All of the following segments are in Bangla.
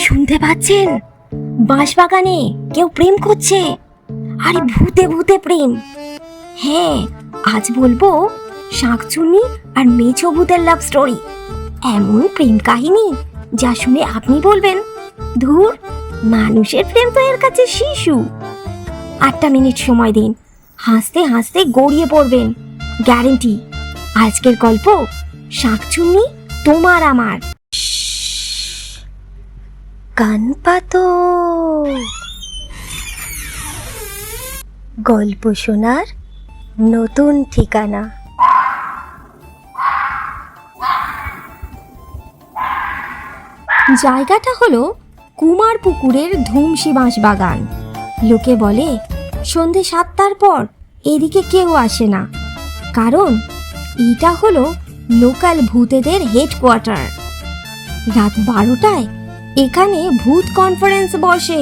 শুনতে পাচ্ছেন? বাঁশবাগানে কেউ প্রেম করছে। আরে ভূতে ভূতে প্রেম। হ্যাঁ, আজ বলবো শাঁকচুন্নি আর মেছো ভূতের লাভ স্টোরি। এমন প্রেম কাহিনী যা শুনে আপনি বলবেন, ধুর, মানুষের প্রেম তো এর কাছে শিশু। 8টা মিনিট সময় দিন, হাসতে হাসতে গড়িয়ে পড়বেন, গ্যারেন্টি। আজকের গল্প শাঁকচুন্নি তোমার আমার। কান পাতো, গল্প শোনার নতুন ঠিকানা। জায়গাটা হলো কুমারপুকুরের ধুমসি বাঁশ বাগান। লোকে বলে সন্ধে 7টার পর এদিকে কেউ আসে না, কারণ এটা হলো লোকাল ভূতেদের হেডকোয়ার্টার। রাত 12টায় এখানে ভূত কনফারেন্স বসে।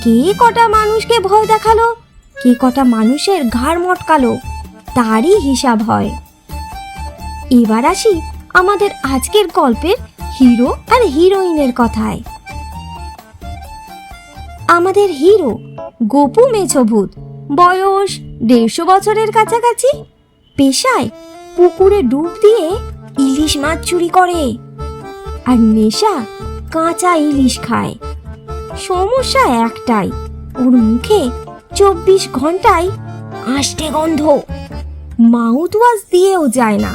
কে কটা মানুষকে ভয় দেখালো, কে কটা মানুষের ঘাড় মটকালো, তারই হিসাব হয়। এবার আসি আমাদের আজকের গল্পের হিরো আর হিরোইনের কথায়। আমাদের হিরো গোপু মেছো ভূত, বয়স 150 বছরের কাছাকাছি। পেশায় পুকুরে ডুব দিয়ে ইলিশ মাছ চুরি করে, আর নেশা কাঁচা ইলিশ খায়। সমস্যা একটাই, ওর মুখে 24 ঘন্টায় আষ্টে গন্ধ। মাউথ ওয়াশ দিয়েও যায় না,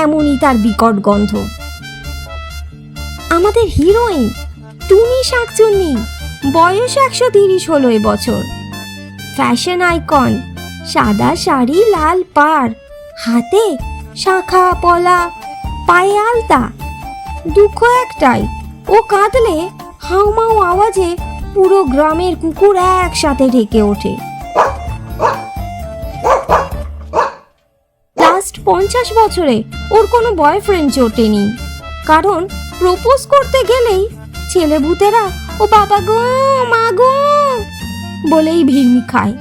এমনই তার বিকট গন্ধ। আমাদের হিরোইন টুনি শাঁকচুন্নি, বয়স 130 হলো এবছর। ফ্যাশন আইকন, সাদা শাড়ি, লাল পাড়, হাতে শাখা পলা, পায়ে আলতা। দুঃখ একটাই, ও কাঁদলে হাউমাউ আওয়াজে পুরো গ্রামের কুকুর একসাথে ঢেকে ওঠে। লাস্ট 50 বছরে ওর কোনো বয়ফ্রেন্ড জোটেনি, কারণ প্রপোজ করতে গেলেই ছেলে ভূতেরা ও বাবা গো মা গো বলেই ভিড়মি খায়।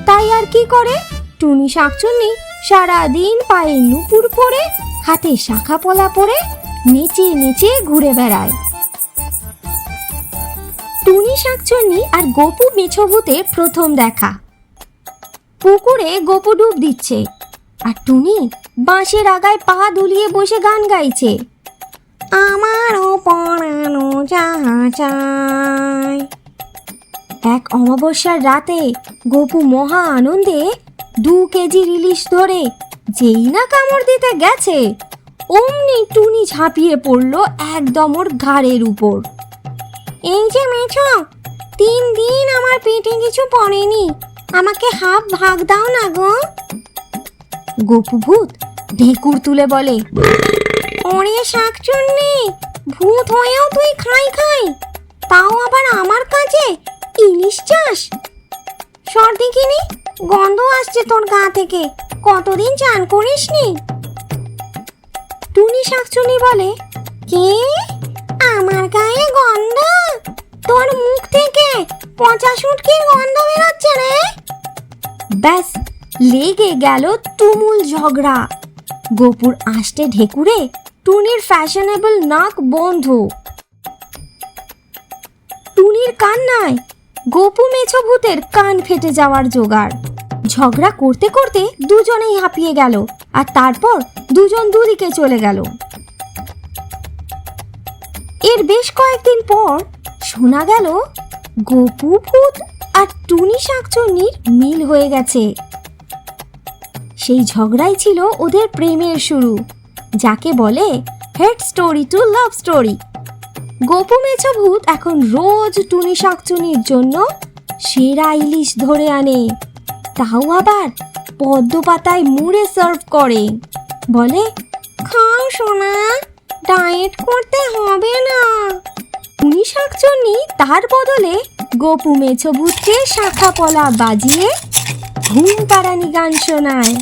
তাই আর কি করে, টুনি শাঁকচুন্নি সারাদিন পায়ে নুপুর পরে, হাতে শাখা পলা পরে নেচে নেচে ঘুরে বেড়ায়। টুনি শাঁকচুন্নি আর গোপু মেছো ভূতের প্রথম দেখা। পুকুরে গোপু ডুব দিচ্ছে, আর টুনি বাঁশের আগায় পা দুলিয়ে বসে গান গাইছে। আমারও পরানো যাহা চায়। এক অমাবস্যার রাতে গোপু মহা আনন্দে 2 কেজি ইলিশ ধরে যেই না কামড় দিতে গেছে, অমনি টুনি ঝাঁপিয়ে পড়লো একদম ওর ঘাড়ের উপর। এই যে মেছো, 3 দিন আমার পেটে কিছু পড়েনি, আমাকে হাফ ভাগ দাও না গো। গোপু ভূত ঢেকুর তুলে বলে, ওরে শাঁকচুন্নি, ভূত হয়েও তুই খাই খাই, তাও আবার আমার কাছে ইলিশ চাস? সর্দি কিনি, গন্ধ আসছে তোর গা থেকে, কতদিন চান করিসনি? টুনি শাঁকচুন্নি বলে, কে? আমার গায়ে গন্ধ? তোর মুখ থেকে পচা শুটকির গন্ধ বেরোচ্ছে রে। ব্যাস, লেগে গেল তুমুল ঝগড়া। গোপুর আষ্টে ঢেকুরে টুনির ফ্যাশনেবল নাক বন্ধ। টুনির কান্নায় গোপু মেছো ভূতের কান ফেটে যাওয়ার জোগাড়। ঝগড়া করতে করতে দুজনেই হাঁপিয়ে গেল, আর তারপর দুজন দুদিকে চলে গেল। এর বেশ কয়েকদিন পর শোনা গেল গোপু ভূত আর টুনি শাঁকচুন্নির মিল হয়ে গেছে। সেই ঝগড়াই ছিল ওদের প্রেমের শুরু, যাকে বলে hate story to love story. Gopu মেছো ভূত এখন রোজ টুনি শাঁকচুন্নির জন্য সেরা ইলিশ ধরে আনে, তাও আবার পদ্ম পাতায় মুড়ে সার্ভ করে। বলে, খাও সোনা, ডায়েট করতে হবে না। টুনি শাঁকচুন্নি তার বদলে গোপু মেছো ভূতকে শাখা পলা বাজিয়ে ঘুম পাড়ানি গান শোনায়।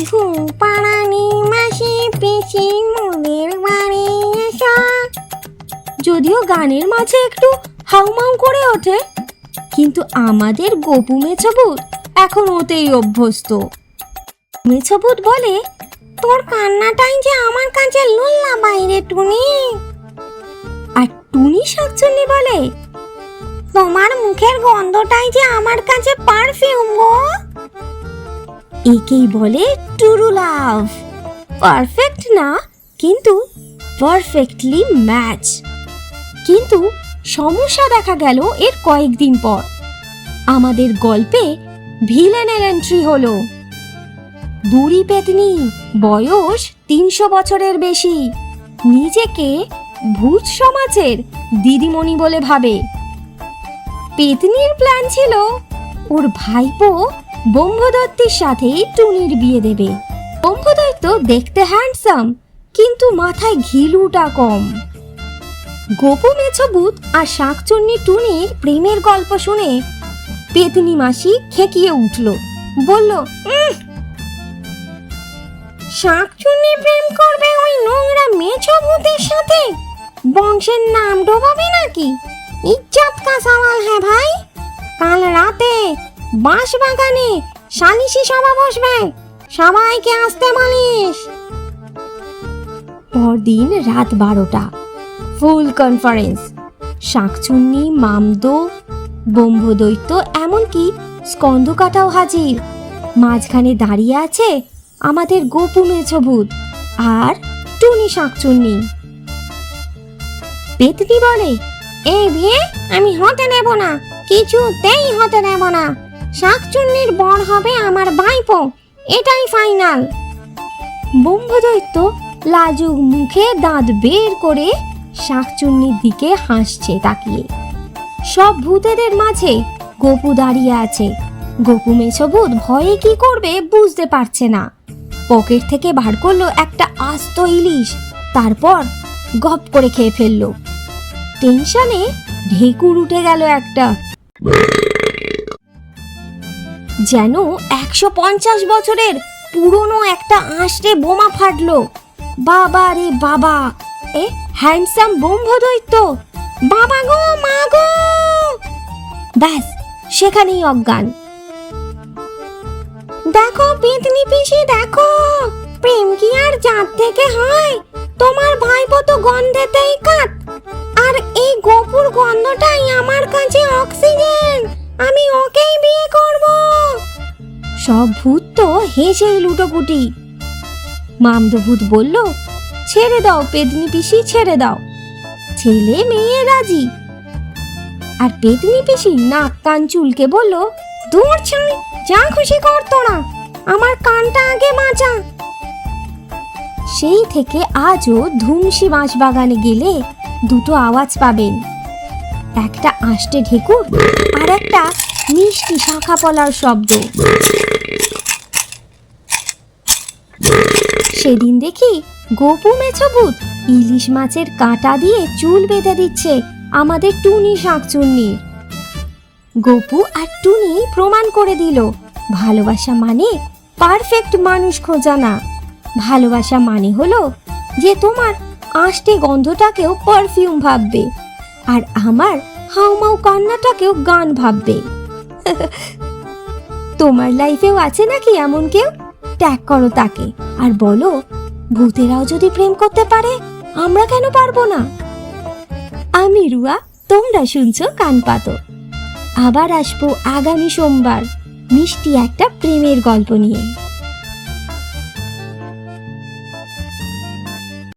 ঘুম পাড়ানি মাসি পিসি মোদের বাড়ি এসো। যদিও গানের মাঝে একটু হাউমাউ করে ওঠে, কিন্তু আমাদের গোপু মেছো ভূত এখন ওতেই অভ্যস্ত। মেছো ভূত বলে, তোর কান্নাটাই যে আমার কাছে লুল্লা বাইরে টুনি। আর শাকচুন্নি বলে, তোমার মুখের গন্ধটাই যে আমার কাছে পারফিউম গো। একেই বলে ট্রু লাভ। পারফেক্ট না, কিন্তু পারফেক্টলি ম্যাচ। কিন্তু সমস্যা দেখা গেল এর কয়েকদিন পর। আমাদের গল্পে ভিলেনের এন্ট্রি হলো। বুড়ি পেতনি, বয়স 300 বছরের বেশি, নিজেকে ভূত সমাজের দিদিমণি বলে ভাবে। পেতনির প্ল্যান ছিল ওর ভাইপো ব্রহ্মদত্তের সাথে টুনির বিয়ে দেবে। ব্রহ্মদত্ত দেখতে হ্যান্ডসাম, কিন্তু মাথায় ঘিলুটা কম। গোপু মেছভূত আর শাকচুন্নি টুনির প্রেমের গল্প শুনে পেতনি মাসি খেকিয়ে উঠল, বলল, শাকচুন্নি প্রেম করবে ওই নোংরা মেছভূতের সাথে? বংশের নাম ডোবাবে নাকি? ইজ্জত কা সওয়াল হ্যাঁ ভাই। কাল রাতে বাঁশবাগানে সালিশি সভা বসবে, সবাইকে আসতে বলিস। পরদিন রাত 12টা, ফুল কনফারেন্স। শাকচুন্নি, মামদো, ব্রহ্মদৈত্য, এমনকি স্কন্দকাটাও হাজির। মাঝখানে দাঁড়িয়ে আছে আমাদের গোপু মেছভূত আর টুনি শাকচুন্নি। পেতনি বলে, এই বিয়ে আমি হতে দেব না, কিছুতেই হতে দেব না। শাকচুন্নির বর হবে আমার ভাইপো, এটাই ফাইনাল। ব্রহ্মদৈত্য লাজুক মুখে দাঁত বের করে শাকচুন্নির দিকে হাসছে তাকিয়ে। সব ভূতেদের মাঝে গোপু দাঁড়িয়ে আছে। গোপু মেছভূত ভয়ে কি করবে বুঝতে পারছে না। পকেট থেকে বার করলো একটা আস্ত ইলিশ, তারপর গপ করে খেয়ে ফেললো। টেনশনে ঢেকুর উঠে গেল একটা, যেন 150 বছরের পুরনো একটা আঁশড়ে বোমা ফাটলো। বাবা রে বাবা, এ হ্যান্ডসাম ব্রহ্মদৈত্য, বাবা গো মা গো! ব্যাস, সেখানেই অজ্ঞান। দেখো পেতনি পিসি, দেখো, প্রেম কি আর জাত থেকে হয়? তোমার ভাইপো তো গন্ধেতেই কাত, আর এই গোপুর গন্ধটাই আমার কাছে অক্সিজেন। আমি ওকেই বিয়ে করব। সব ভূত তো হেসেই লুটোপুটি। মামদভূত বলল, ছেড়ে দাও পেতনি পিসি, ছেড়ে দাও। ছেলে মেয়ে রাজি। আর পেতনি পিসি নাক কান চুলকে বলল, দূর ছাই, যা খুশি কর তোরা, আমার কানটা আগে বাঁচা। সেই থেকে আজও ধুমসি বাঁশবাগানে গেলে দুটো আওয়াজ পাবেন, একটা আষ্টে ঢেকুর আর একটা মিষ্টি শাখা পলার শব্দ। সেদিন দেখি গোপু মেছভূত ইলিশ মাছের কাঁটা দিয়ে চুল বেঁধে দিচ্ছে আমাদের টুনি শাকচুন্নির। গোপু আর টুনি প্রমাণ করে দিল, ভালোবাসা মানে পারফেক্ট মানুষ খোঁজা না। ভালোবাসা মানে হলো যে তোমার আষ্টে গন্ধটাকেও পারফিউম ভাববে, আর আমার হাউমাউ কান্নাটাকেও গান ভাববে। তোমার লাইফেও আছে নাকি এমন কেউ? ট্যাগ করো তাকে আর বলো, ভূতেরাও যদি প্রেম করতে পারে, আমরা কেন পারবো না? আমি রুয়া, তোমরা শুনছো কান পাতো। আবার আসবো আগামী সোমবার মিষ্টি একটা প্রেমের গল্প নিয়ে।